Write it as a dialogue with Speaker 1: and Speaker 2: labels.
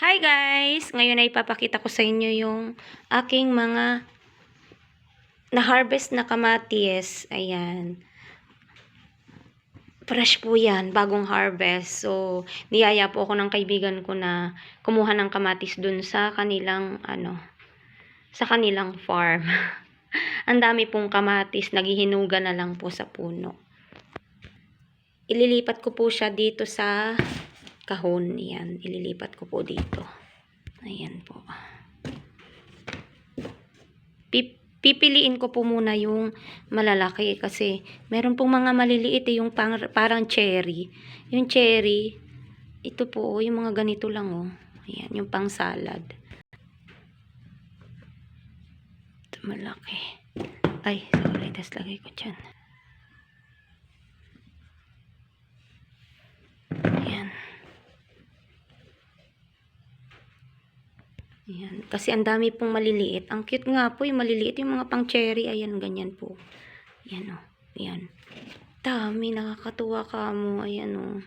Speaker 1: Hi guys! Ngayon ay ipapakita ko sa inyo yung aking mga na-harvest na kamatis. Ayan. Fresh po yan, bagong harvest. So, niyaya po ako ng kaibigan ko na kumuha ng kamatis dun sa kanilang, sa kanilang farm. Ang dami pong kamatis, naghihinuga na lang po sa puno. Ililipat ko po siya dito sa kahon. Yan, ililipat ko po dito. Ayan po. Pipiliin ko po muna yung malalaki kasi meron pong mga maliliit yung parang cherry. Yung cherry, ito po yung mga ganito lang oh. Ayan, yung pang salad. Ito malaki. Ay, sorry, tas lagay ko dyan. Ayan. Ayan. Kasi ang dami pong maliliit. Ang cute nga po yung maliliit. Yung mga pang cherry. Ayan, ganyan po. Ayan o. Ayan. Dami. Nakakatuwa ka mo. Ayan o.